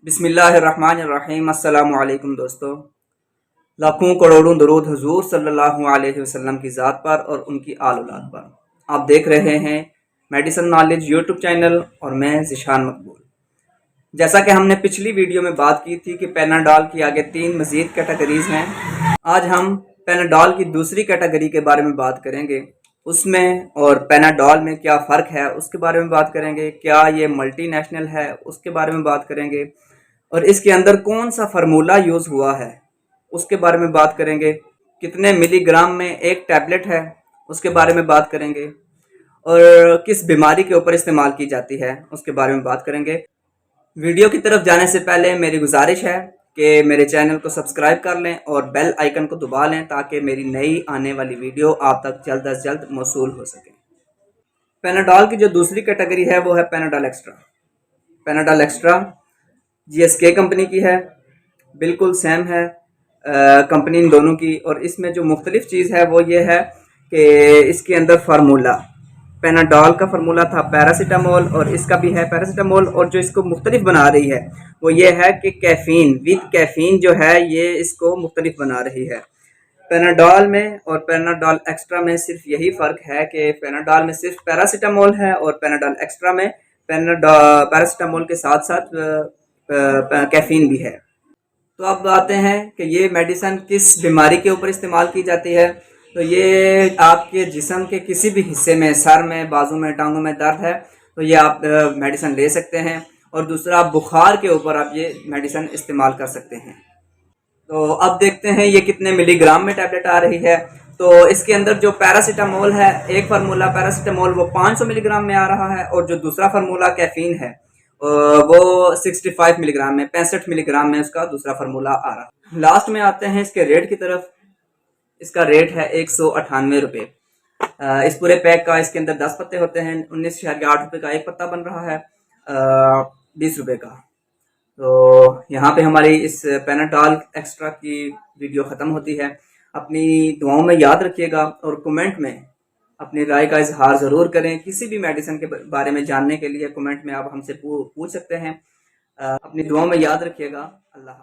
बिस्मिल्लाहिर्रहमानिर्रहीम। अस्सलामु अलैकुम दोस्तों, लाखों करोड़ों दरूद हुजूर सल्लल्लाहु अलैहि वसल्लम की ज़ात पर और उनकी आल औलाद पर। आप देख रहे हैं मेडिसिन नॉलेज यूट्यूब चैनल और मैं ज़िशान मकबूल। जैसा कि हमने पिछली वीडियो में बात की थी कि पैनाडॉल की आगे 3 मज़ीद कैटेगरीज़ हैं। आज हम पैनाडॉल की दूसरी कैटेगरी के बारे में बात करेंगे। उसमें और पैनाडॉल में क्या फ़र्क है उसके बारे में बात करेंगे। क्या ये मल्टी नेशनल है उसके बारे में बात करेंगे और इसके अंदर कौन सा फार्मूला यूज़ हुआ है उसके बारे में बात करेंगे। कितने मिलीग्राम में एक टैबलेट है उसके बारे में बात करेंगे और किस बीमारी के ऊपर इस्तेमाल की जाती है उसके बारे में बात करेंगे। वीडियो की तरफ जाने से पहले मेरी गुजारिश है कि मेरे चैनल को सब्सक्राइब कर लें और बेल आइकन को दबा लें ताकि मेरी नई आने वाली वीडियो आप तक जल्द अज जल्द मौसूल हो सके। पैनाडॉल की जो दूसरी कैटेगरी है वो है Panadol extra. Panadol extra GSK company की है, बिल्कुल सेम है कंपनी इन दोनों की। और इसमें जो मुख्तलिफ चीज़ है वो ये है कि इसके अंदर फार्मूला, पैनाडॉल का फार्मूला था पैरासीटामोल और इसका भी है पैरासीटामोल। और जो इसको मुख्तलिफ बना रही है वो ये है कि कैफ़ीन विद कैफ़ीन जो है ये इसको मुख्तलिफ बना रही है। पैनाडॉल में और पैनाडॉल एक्स्ट्रा में सिर्फ यही फ़र्क है कि पैनाडॉल में सिर्फ पैरासीटामोल है और पैनाडॉल एक्स्ट्रा में पैरासीटामोल के साथ साथ कैफ़ीन भी है। तो अब आते हैं कि ये मेडिसिन किस बीमारी के ऊपर इस्तेमाल की जाती है। तो ये आपके जिस्म के किसी भी हिस्से में, सर में, बाजू में, टांगों में दर्द है तो ये आप मेडिसिन ले सकते हैं। और दूसरा, बुखार के ऊपर आप ये मेडिसिन इस्तेमाल कर सकते हैं। तो अब देखते हैं ये कितने मिलीग्राम में टैबलेट आ रही है। तो इसके अंदर जो पैरासीटामोल है, एक फार्मूला पैरासीटामोल वो 500 मिलीग्राम में आ रहा है और जो दूसरा फार्मूला कैफीन है वो 65 मिलीग्राम में, 65 मिलीग्राम में उसका दूसरा फार्मूला आ रहा है। लास्ट में आते हैं इसके रेट की तरफ। इसका रेट है 198 रुपये। इस पूरे पैक का इसके अंदर 10 पत्ते होते हैं। 19.8 रुपये का एक पत्ता बन रहा है 20 रुपये का। तो यहाँ पे हमारी इस पैनाडॉल एक्स्ट्रा की वीडियो ख़त्म होती है। अपनी दुआओं में याद रखिएगा और कमेंट में अपनी राय का इजहार ज़रूर करें। किसी भी मेडिसिन के बारे में जानने के लिए कमेंट में आप हमसे पूछ सकते हैं। अपनी दुआओं में याद रखिएगा। अल्लाह।